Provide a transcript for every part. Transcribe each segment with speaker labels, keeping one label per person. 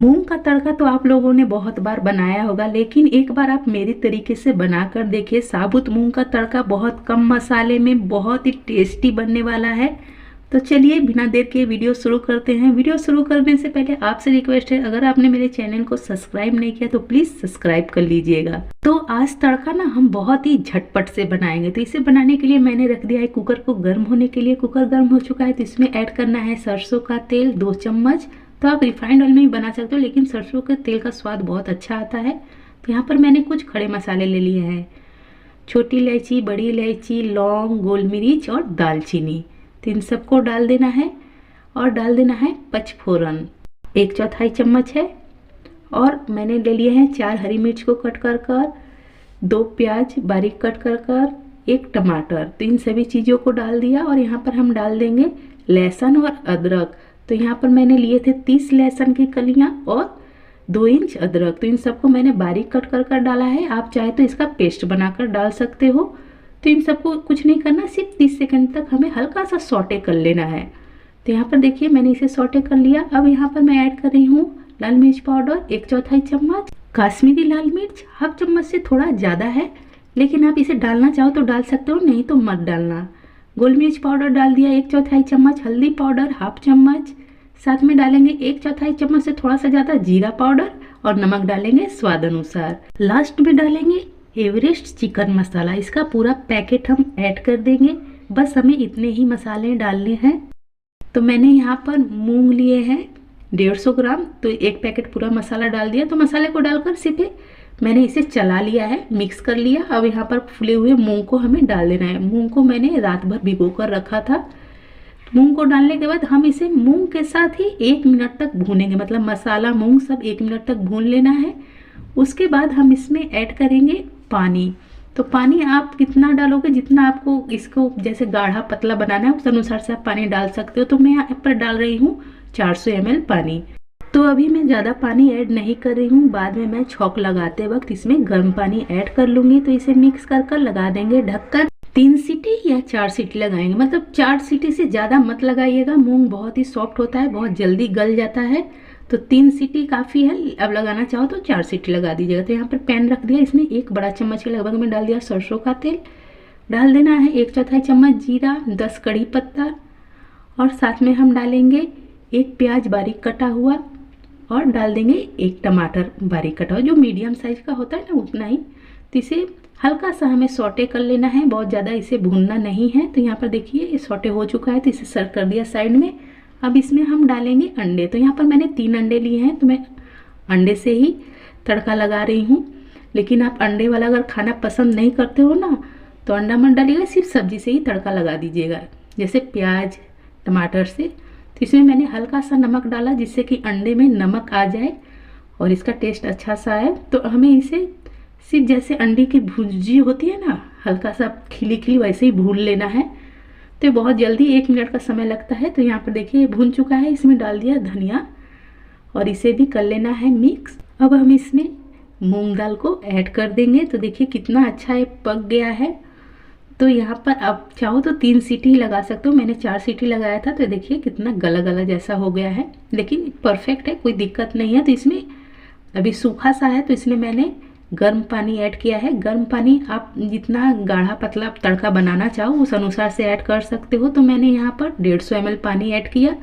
Speaker 1: मूंग का तड़का तो आप लोगों ने बहुत बार बनाया होगा, लेकिन एक बार आप मेरी तरीके से बनाकर देखिए। साबुत मूंग का तड़का बहुत कम मसाले में बहुत ही टेस्टी बनने वाला है। तो चलिए बिना देर के वीडियो शुरू करते हैं। वीडियो शुरू करने से पहले आपसे रिक्वेस्ट है, अगर आपने मेरे चैनल को सब्सक्राइब नहीं किया तो प्लीज़ सब्सक्राइब कर लीजिएगा। तो आज तड़का ना हम बहुत ही झटपट से बनाएंगे। तो इसे बनाने के लिए मैंने रख दिया है कुकर को गर्म होने के लिए। कुकर गर्म हो चुका है तो इसमें ऐड करना है सरसों का तेल 2 चम्मच। तो आप रिफाइंड ऑयल में भी बना सकते हो, लेकिन सरसों के तेल का स्वाद बहुत अच्छा आता है। तो यहाँ पर मैंने कुछ खड़े मसाले ले लिए हैं, छोटी इलायची, बड़ी इलायची, लौंग, गोल मिर्च और दालचीनी। तो इन सबको डाल देना है और डाल देना है पचफोरन 1/4 चम्मच है। और मैंने ले लिए हैं 4 हरी मिर्च को कट कर कर, 2 प्याज बारीक कट कर कर, 1 टमाटर। तो इन सभी चीज़ों को डाल दिया और यहाँ पर हम डाल देंगे लहसुन और अदरक। तो यहाँ पर मैंने लिए थे 30 लहसुन की कलियाँ और 2 इंच अदरक। तो इन सबको मैंने बारीक कट कर कर डाला है। आप चाहे तो इसका पेस्ट बनाकर डाल सकते हो। तो इन सबको कुछ नहीं करना, सिर्फ 30 सेकंड तक हमें हल्का सा सौटे कर लेना है। तो यहाँ पर देखिए मैंने इसे सौटे कर लिया। अब यहाँ पर मैं ऐड कर रही हूँ लाल मिर्च पाउडर 1/4 चम्मच, काश्मीरी लाल मिर्च हाफ चम्मच से थोड़ा ज़्यादा है, लेकिन आप इसे डालना चाहो तो डाल सकते हो, नहीं तो मत डालना। गोल मिर्च पाउडर डाल दिया 1/4 चम्मच, हल्दी पाउडर हाफ चम्मच, साथ में डालेंगे 1/4 चम्मच से थोड़ा सा ज़्यादा जीरा पाउडर और नमक डालेंगे स्वाद अनुसार। लास्ट में डालेंगे एवरेस्ट चिकन मसाला। इसका पूरा पैकेट हम ऐड कर देंगे। बस हमें इतने ही मसाले डालने हैं। तो मैंने यहाँ पर मूंग लिए हैं 150 ग्राम। तो 1 पैकेट पूरा मसाला डाल दिया। तो मसाले को डालकर सिर्फ मैंने इसे चला लिया है, मिक्स कर लिया। अब यहाँ पर फूले हुए मूंग को हमें डाल देना है। मूंग को मैंने रात भर भिगो कर रखा था। मूंग को डालने के बाद हम इसे मूंग के साथ ही 1 मिनट तक भूनेंगे, मतलब मसाला मूंग सब 1 मिनट तक भून लेना है। उसके बाद हम इसमें ऐड करेंगे पानी। तो पानी आप कितना डालोगे, जितना आपको इसको जैसे गाढ़ा पतला बनाना है उस अनुसार से आप पानी डाल सकते हो। तो मैं यहाँ पर डाल रही हूँ 400 ml पानी। तो अभी मैं ज़्यादा पानी ऐड नहीं कर रही हूँ, बाद में मैं छौंक लगाते वक्त इसमें गर्म पानी ऐड कर लूँगी। तो इसे मिक्स कर कर लगा देंगे ढककर। 3 सीटी या 4 सीटी लगाएंगे, मतलब 4 सीटी से ज़्यादा मत लगाइएगा। मूंग बहुत ही सॉफ्ट होता है, बहुत जल्दी गल जाता है। तो 3 सीटी काफ़ी है। अब लगाना चाहो तो 4 सीटी लगा दीजिएगा। तो यहाँ पर पैन रख दिया, इसमें 1 बड़ा चम्मच के लगभग में डाल दिया सरसों का तेल। डाल देना है 1/4 चम्मच जीरा, 10 कड़ी पत्ता और साथ में हम डालेंगे 1 प्याज बारीक कटा हुआ और डाल देंगे 1 टमाटर बारीक कटा हुआ, जो मीडियम साइज का होता है ना उतना ही। तो इसे हल्का सा हमें सौटे कर लेना है, बहुत ज़्यादा इसे भूनना नहीं है। तो यहाँ पर देखिए ये सौटे हो चुका है। तो इसे सर्व कर दिया साइड में। अब इसमें हम डालेंगे अंडे। तो यहाँ पर मैंने 3 अंडे लिए हैं। तो मैं अंडे से ही तड़का लगा रही हूँ, लेकिन आप अंडे वाला अगर खाना पसंद नहीं करते हो ना तो अंडा मत डालिएगा, सिर्फ सब्जी से ही तड़का लगा दीजिएगा, जैसे प्याज टमाटर से। तो इसमें मैंने हल्का सा नमक डाला जिससे कि अंडे में नमक आ जाए और इसका टेस्ट अच्छा सा है। तो हमें इसे सिर्फ जैसे अंडे की भुर्जी होती है ना, हल्का सा खिली खिली वैसे ही भून लेना है। तो बहुत जल्दी 1 मिनट का समय लगता है। तो यहाँ पर देखिए ये भून चुका है। इसमें डाल दिया धनिया और इसे भी कर लेना है मिक्स। अब हम इसमें मूंग दाल को ऐड कर देंगे। तो देखिए कितना अच्छा ये पक गया है। तो यहाँ पर आप चाहो तो 3 सीटी लगा सकते हो, मैंने 4 सीटी लगाया था। तो देखिए कितना गला गला जैसा हो गया है, लेकिन परफेक्ट है, कोई दिक्कत नहीं है। तो इसमें अभी सूखा सा है तो इसलिए मैंने गर्म पानी ऐड किया है। गर्म पानी आप जितना गाढ़ा पतला तड़का बनाना चाहो उस अनुसार से ऐड कर सकते हो। तो मैंने यहाँ पर 150 ml पानी ऐड किया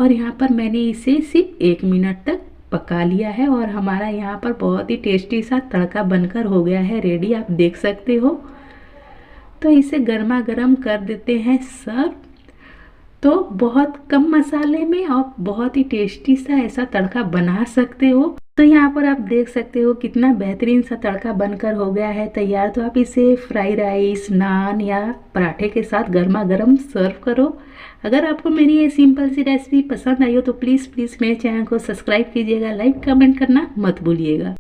Speaker 1: और यहाँ पर मैंने इसे सिर्फ 1 मिनट तक पका लिया है और हमारा यहाँ पर बहुत ही टेस्टी सा तड़का बनकर हो गया है रेडी, आप देख सकते हो। तो इसे गर्मा गर्म कर देते हैं सर्व। तो बहुत कम मसाले में आप बहुत ही टेस्टी सा ऐसा तड़का बना सकते हो। तो यहाँ पर आप देख सकते हो कितना बेहतरीन सा तड़का बनकर हो गया है तैयार। तो आप इसे फ्राई राइस, नान या पराठे के साथ गर्मा गर्म सर्व करो। अगर आपको मेरी ये सिंपल सी रेसिपी पसंद आई हो तो प्लीज़ मेरे चैनल को सब्सक्राइब कीजिएगा, लाइक कमेंट करना मत भूलिएगा।